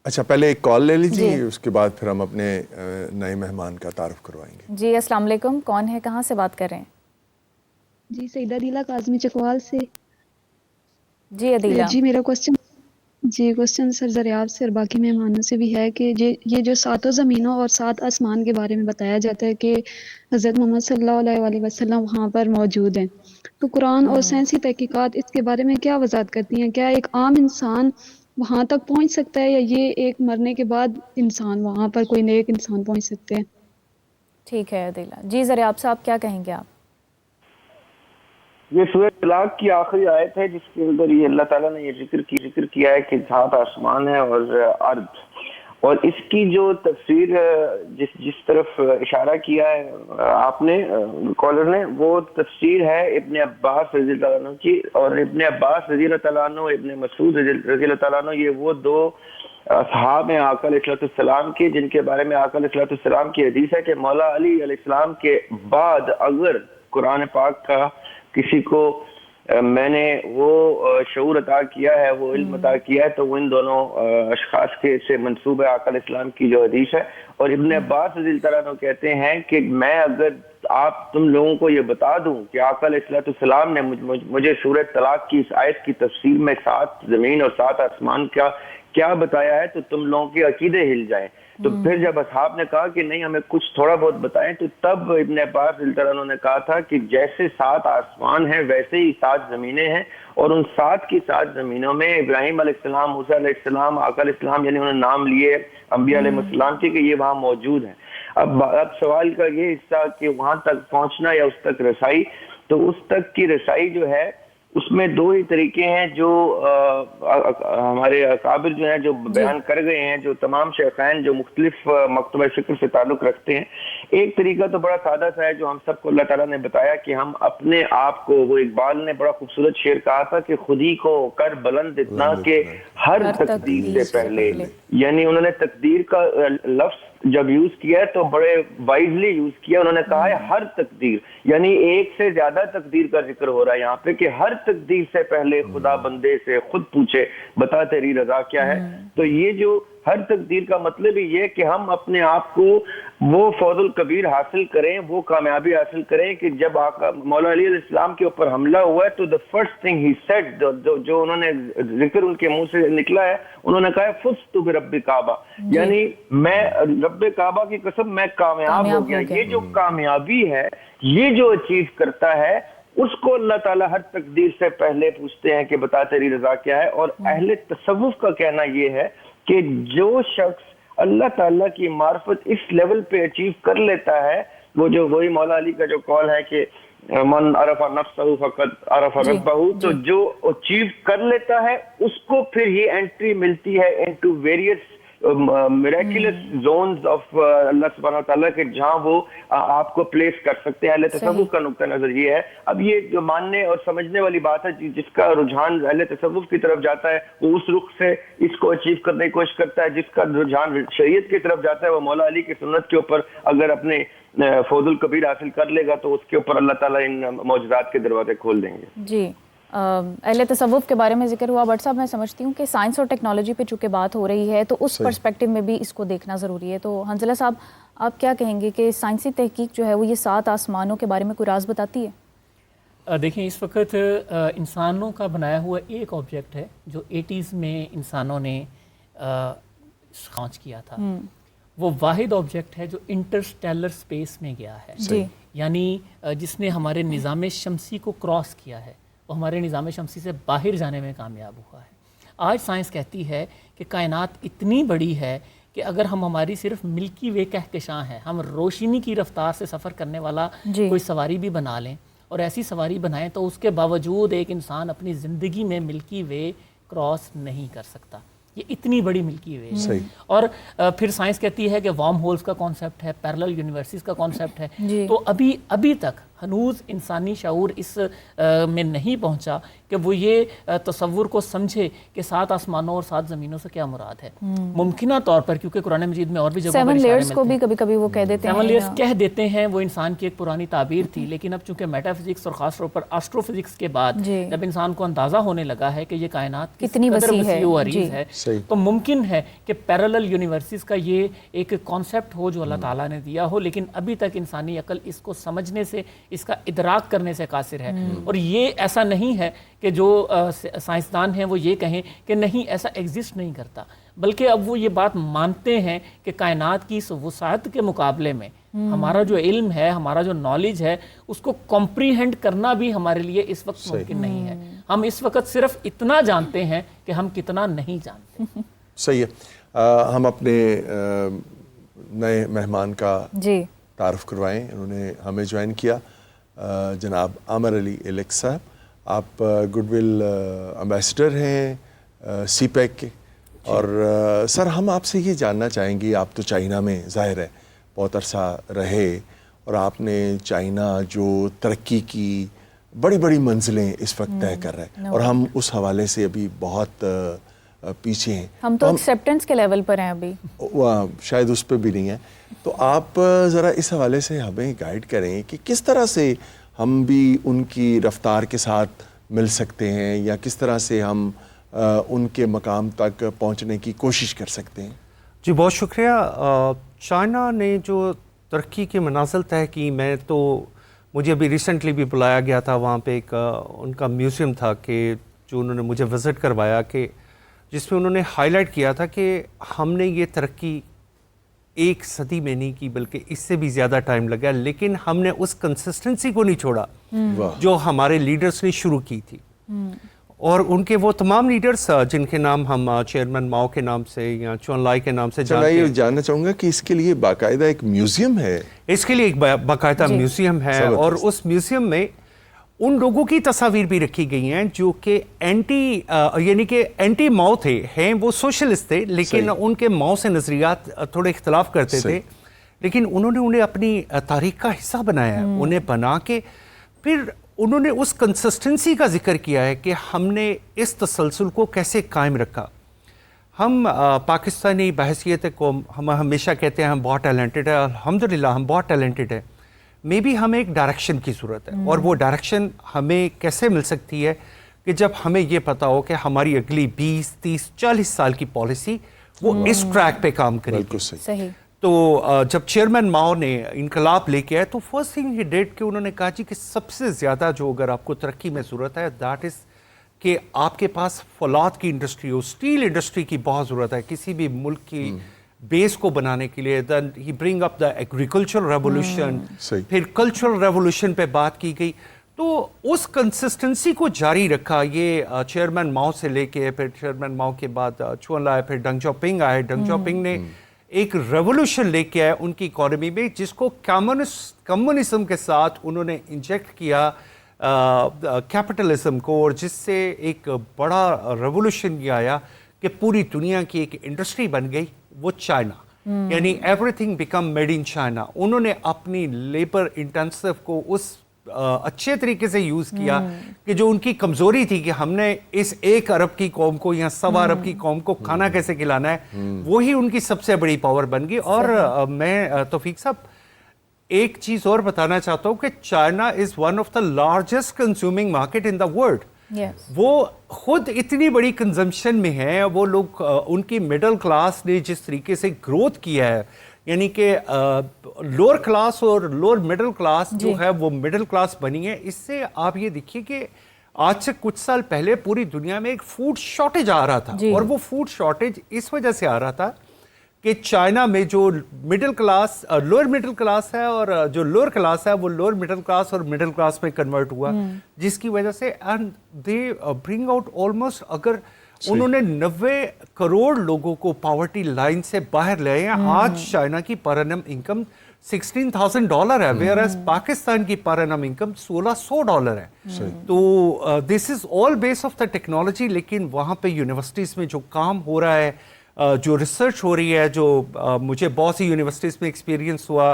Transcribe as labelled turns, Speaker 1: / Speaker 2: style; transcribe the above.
Speaker 1: اچھا پہلے ایک کال لے لیجیے، اس کے بعد پھر ہم اپنے نئے مہمان کا تعارف کروائیں گے۔
Speaker 2: جی السلام علیکم، کون ہے، کہاں سے بات کر رہے ہیں؟
Speaker 3: جی سعیدہ عدیلہ کاظمی چکوال سے۔
Speaker 2: جی عدیلہ۔
Speaker 3: جی میرا کوسچن سر دریاب سے اور باقی مہمانوں سے بھی ہے کہ یہ جو ساتوں زمینوں اور سات آسمان کے بارے میں بتایا جاتا ہے کہ حضرت محمد صلی اللہ علیہ وسلم وہاں پر موجود ہیں، تو قرآن اور سائنسی تحقیقات اس کے بارے میں کیا وضاحت کرتی ہیں؟ کیا ایک عام انسان وہاں تک پہنچ سکتا ہے یا یہ ایک مرنے کے بعد انسان وہاں پر کوئی نیک انسان پہنچ سکتے ہیں؟
Speaker 2: ٹھیک ہے عدیلہ جی، ذرا آپ صاحب کیا کہیں گے آپ؟
Speaker 4: یہ سورہ طلاق کی آخری آیت ہے جس کے اندر یہ اللہ تعالیٰ نے یہ ذکر کیا ہے کہ سات آسمان ہے اور ارض، اور اس کی جو تفسیر جس طرف اشارہ کیا ہے آپ نے کالر نے، وہ تفسیر ہے ابن عباس رضی اللہ عنہ کی، اور ابن عباس رضی اللہ تعالیٰ عنہ، ابن مسعود رضی اللہ تعالیٰ عنہ، یہ وہ دو اصحاب ہیں آقا علیہ السلام کے، جن کے بارے میں آقا علیہ السلام کی حدیث ہے کہ مولا علی علیہ السلام کے بعد اگر قرآن پاک کا کسی کو میں نے وہ شعور عطا کیا ہے، وہ علم عطا کیا ہے، تو وہ ان دونوں اشخاص کے سے منسوب ہے آقا علیہ السلام کی جو حدیث ہے۔ اور ابن عباس رضی اللہ عنہ کہتے ہیں کہ میں اگر آپ تم لوگوں کو یہ بتا دوں کہ آقا علیہ السلام نے مجھے سورہ طلاق کی اس آیت کی تفسیر میں سات زمین اور سات آسمان کا کیا بتایا ہے تو تم لوگوں کے عقیدے ہل جائیں۔ تو پھر جب اصحاب نے کہا کہ نہیں ہمیں کچھ تھوڑا بہت بتائیں، تو تب ابن عباس رضی اللہ عنہ نے کہا تھا کہ جیسے سات آسمان ہیں ویسے ہی سات زمینیں ہیں، اور ان سات کی سات زمینوں میں ابراہیم علیہ السلام، موسیٰ علیہ السلام، آقا علیہ السلام، یعنی انہوں نے نام لیے انبیاء علیہ السلام کے کہ یہ وہاں موجود ہیں۔ اب سوال کا یہ حصہ کہ وہاں تک پہنچنا یا اس تک رسائی، تو اس تک کی رسائی جو ہے اس میں دو ہی طریقے ہیں جو ہمارے اکابر جو ہیں جو بیان کر گئے ہیں، جو تمام شیخین جو مختلف مکتبہ فکر سے تعلق رکھتے ہیں۔ ایک طریقہ تو بڑا سادہ سا ہے جو ہم سب کو اللہ تعالیٰ نے بتایا کہ ہم اپنے آپ کو، وہ اقبال نے بڑا خوبصورت شعر کہا تھا کہ خود ہی کو کر بلند اتنا کہ ہر تقدیر سے پہلے، یعنی انہوں نے تقدیر کا لفظ جب یوز کیا ہے تو بڑے وائزلی یوز کیا، انہوں نے کہا ہے ہر تقدیر، یعنی ایک سے زیادہ تقدیر کا ذکر ہو رہا ہے یہاں پہ کہ ہر تقدیر سے پہلے خدا بندے سے خود پوچھے بتا تیری رضا کیا ہے۔ تو یہ جو ہر تقدیر کا مطلب ہی یہ کہ ہم اپنے آپ کو وہ فوز الکبیر حاصل کریں، وہ کامیابی حاصل کریں کہ جب مولا علی علیہ السلام کے اوپر حملہ ہوا ہے تو the first thing he said، جو انہوں نے ذکر ان کے منہ سے نکلا ہے، انہوں نے کہا ہے فزت برب کعبہ، یعنی میں رب کعبہ کی قسم میں کامیاب ہو گیا۔ یہ جو کامیابی ہے، یہ جو اچیو کرتا ہے، اس کو اللہ تعالیٰ ہر تقدیر سے پہلے پوچھتے ہیں کہ بتا تیری رضا کیا ہے۔ اور اہل تصوف کا کہنا یہ ہے کہ جو شخص اللہ تعالیٰ کی معرفت اس لیول پہ اچیو کر لیتا ہے، وہ جو وہی مولا علی کا جو قول ہے کہ من عرف نفسہ فقد عرف ربہ، تو جو اچیو کر لیتا ہے اس کو پھر یہ انٹری ملتی ہے into various miracles zones of اللہ سبحانہ وتعالیٰ کے، جہاں وہ آپ کو پلیس کر سکتے ہیں۔ اہل تصوف کا نقطہ نظر یہ ہے۔ اب یہ جو ماننے اور سمجھنے والی بات ہے، جس کا رجحان اہل تصوف کی طرف جاتا ہے وہ اس رخ سے اس کو اچیو کرنے کی کوشش کرتا ہے، جس کا رجحان شریعت کی طرف جاتا ہے وہ مولا علی کی سنت کے اوپر اگر اپنے فوز الکبیر حاصل کر لے گا تو اس کے اوپر اللہ تعالیٰ ان معجزات کے دروازے کھول دیں گے۔
Speaker 2: جی اہل تصوف کے بارے میں ذکر ہوا، بٹ صاحب میں سمجھتی ہوں کہ سائنس اور ٹیکنالوجی پہ چونکہ بات ہو رہی ہے تو اس پرسپیکٹو میں بھی اس کو دیکھنا ضروری ہے۔ تو حنظلہ صاحب آپ کیا کہیں گے کہ سائنسی تحقیق جو ہے وہ یہ سات آسمانوں کے بارے میں کوئی راز بتاتی ہے؟
Speaker 5: دیکھیں اس وقت انسانوں کا بنایا ہوا ایک آبجیکٹ ہے جو 80s میں انسانوں نے لانچ کیا تھا، وہ واحد آبجیکٹ ہے جو انٹرسٹیلر سپیس میں گیا ہے، یعنی جس نے ہمارے نظام شمسی کو کراس کیا ہے، وہ ہمارے نظام شمسی سے باہر جانے میں کامیاب ہوا ہے۔ آج سائنس کہتی ہے کہ کائنات اتنی بڑی ہے کہ اگر ہم ہماری صرف ملکی وے کہکشاں ہیں، ہم روشنی کی رفتار سے سفر کرنے والا کوئی سواری بھی بنا لیں اور ایسی سواری بنائیں تو اس کے باوجود ایک انسان اپنی زندگی میں ملکی وے کراس نہیں کر سکتا۔ یہ اتنی بڑی ملکی وے ہے۔ اور پھر سائنس کہتی ہے کہ وارم ہولز کا کانسیپٹ ہے، پیرلل یونیورسز کا کانسیپٹ ہے۔ تو ابھی تک ہنوز انسانی شعور اس میں نہیں پہنچا کہ وہ یہ تصور کو سمجھے کہ 7 آسمانوں اور 7 زمینوں سے کیا مراد ہے. ممکنہ طور پر کیونکہ قرآن مجید میں اور بھی جگہوں پر
Speaker 2: 7 لیئرز کو بھی کبھی کبھی وہ کہہ دیتے ہیں.
Speaker 5: 7 لیئرز کہہ دیتے ہیں, وہ انسان کی ایک پرانی تعبیر تھی, لیکن اب چونکہ میٹا فزکس اور خاص طور پر آسٹرو فزکس کے بعد جب انسان کو اندازہ ہونے لگا ہے کہ یہ کائنات
Speaker 2: کتنی وسیع
Speaker 5: و عریض ہے, تو ممکن ہے کہ پیرالل یونیورسز کا یہ ایک کانسیپٹ ہو جو اللہ تعالیٰ نے دیا ہو, لیکن ابھی تک انسانی عقل اس کو سمجھنے سے, اس کا ادراک کرنے سے قاصر ہے. اور یہ ایسا نہیں ہے کہ جو سائنسدان ہیں وہ یہ کہیں کہ نہیں ایسا ایگزسٹ نہیں کرتا, بلکہ اب وہ یہ بات مانتے ہیں کہ کائنات کی اس وسعت کے مقابلے میں ہمارا جو علم ہے, ہمارا جو نالج ہے, اس کو کمپریہینڈ کرنا بھی ہمارے لیے اس وقت ممکن نہیں ہے. ہم اس وقت صرف اتنا جانتے ہیں کہ ہم کتنا نہیں جانتے.
Speaker 1: صحیح ہے. ہم اپنے نئے مہمان کا تعارف کروائیں. انہوں نے ہمیں جوائن کیا, جناب عامر علی ایلک صاحب. آپ گڈ ول امبیسڈر ہیں سی پیک کے, اور سر ہم آپ سے یہ جاننا چاہیں گے, آپ تو چائنا میں ظاہر ہے بہت عرصہ رہے, اور آپ نے چائنا جو ترقی کی بڑی بڑی منزلیں اس وقت طے کر رہے ہیں, اور ہم اس حوالے سے ابھی بہت پیچھے ہیں.
Speaker 2: ہم تو ایکسیپٹنس کے لیول پر ہیں ابھی,
Speaker 1: شاید اس پہ بھی نہیں ہیں. تو آپ ذرا اس حوالے سے ہمیں گائیڈ کریں کہ کس طرح سے ہم بھی ان کی رفتار کے ساتھ مل سکتے ہیں, یا کس طرح سے ہم ان کے مقام تک پہنچنے کی کوشش کر سکتے ہیں.
Speaker 6: جی بہت شکریہ. چائنا نے جو ترقی کے منازل طے کی, مجھے ابھی ریسنٹلی بھی بلایا گیا تھا, وہاں پہ ایک ان کا میوزیم تھا کہ جو انہوں نے مجھے وزٹ کروایا, کہ جس میں انہوں نے ہائی لائٹ کیا تھا کہ ہم نے یہ ترقی 1 صدی میں نہیں کی, بلکہ اس سے بھی زیادہ ٹائم لگا, لیکن ہم نے اس کنسسٹنسی کو نہیں چھوڑا جو ہمارے لیڈرز نے شروع کی تھی. اور ان کے وہ تمام لیڈرز جن کے نام ہم چیئرمین ماؤ کے نام سے یا چون لائی کے نام سے جانتے ہیں.
Speaker 1: میں جاننا چاہوں گا کہ اس کے لیے باقاعدہ ایک میوزیم ہے.
Speaker 6: اس کے لیے ایک باقاعدہ میوزیم ہے, اور اس میوزیم میں ان لوگوں کی تصاویر بھی رکھی گئی ہیں جو کہ اینٹی ماؤ ہیں, وہ سوشلسٹ تھے, لیکن ان کے ماؤ سے نظریات تھوڑے اختلاف کرتے تھے, لیکن انہوں نے انہیں اپنی تاریخ کا حصہ بنایا ہے. انہیں بنا کے پھر انہوں نے اس کنسسٹنسی کا ذکر کیا ہے کہ ہم نے اس تسلسل کو کیسے قائم رکھا. ہم پاکستانی بحیثیت قوم ہم ہمیشہ کہتے ہیں ہم بہت ٹیلنٹڈ ہیں, الحمدللہ ہم بہت ٹیلنٹڈ ہیں, مے بی ہمیں ایک ڈائریکشن کی ضرورت ہے. اور وہ ڈائریکشن ہمیں کیسے مل سکتی ہے کہ جب ہمیں یہ پتا ہو کہ ہماری اگلی 20, 30, 40 سال کی پالیسی وہ اس ٹریک پہ کام کرے گی.
Speaker 2: صحیح.
Speaker 6: تو جب چیئرمین ماؤ نے انقلاب لے کے آئے تو فرسٹ تھنگ ہی ڈیڈ کہ انہوں نے کہا جی کہ سب سے زیادہ جو اگر آپ کو ترقی میں ضرورت ہے دیٹ از کہ آپ کے پاس فولاد کی انڈسٹری ہو, اسٹیل انڈسٹری کی بہت ضرورت ہے کسی بھی ملک کی بیس کو بنانے کے لیے. دین ہی برنگ اپ دا ایگریکلچرل ریولوشن, پھر کلچرل ریولوشن پہ بات کی گئی. تو اس کنسسٹنسی کو جاری رکھا یہ چیئرمین ماؤ سے لے کے, پھر چیئرمین ماؤ کے بعد چون لائے, پھر ڈنگ جاؤ پنگ آئے. ڈنگ جاؤ پنگ نے ایک ریولوشن لے کے آئے ان کی اکانومی میں, جس کو کمیونزم کے ساتھ انہوں نے انجیکٹ کیا کیپٹلزم کو, اور جس سے ایک بڑا ریولوشن یہ آیا کہ پوری دنیا کی ایک انڈسٹری بن گئی, وہ چائنا. یعنی every thing become made in China. انہوں نے اپنی لیبر انٹینسو کو اس اچھے طریقے سے یوز کیا کہ جو ان کی کمزوری تھی کہ ہم نے اس 1 ارب کی قوم کو یا 1.25 ارب کی قوم کو کھانا کیسے کھلانا ہے, وہی ان کی سب سے بڑی پاور بن گئی. اور میں توفیق صاحب ایک چیز اور بتانا چاہتا ہوں کہ China is one of the largest consuming market in the world. وہ خود اتنی بڑی کنزمپشن میں ہے, وہ لوگ ان کی مڈل کلاس نے جس طریقے سے گروتھ کیا ہے, یعنی کہ لوور کلاس اور لوور مڈل کلاس جو ہے وہ مڈل کلاس بنی ہے. اس سے آپ یہ دیکھیے کہ آج سے کچھ سال پہلے پوری دنیا میں ایک فوڈ شارٹیج آ رہا تھا, اور وہ فوڈ شارٹیج اس وجہ سے آ رہا تھا کہ چائنا میں جو middle class lower middle class ہے, اور جو لوور کلاس ہے وہ لوور مڈل کلاس اور مڈل کلاس میں کنورٹ ہوا, جس کی وجہ سے and they bring out almost, اگر انہوں نے 90 کروڑ لوگوں کو پاورٹی لائن سے باہر لے آئے ہیں. آج چائنا کی پر اینم انکم $16,000 ہے, ویئر ایز پاکستان کی پر اینم انکم $1,600 ہے. تو دس از آل بیس آف دا ٹیکنالوجی. لیکن وہاں پہ یونیورسٹیز میں جو کام ہو رہا ہے, جو ریسرچ ہو رہی ہے, جو مجھے بہت سی یونیورسٹیز میں ایکسپیرینس ہوا,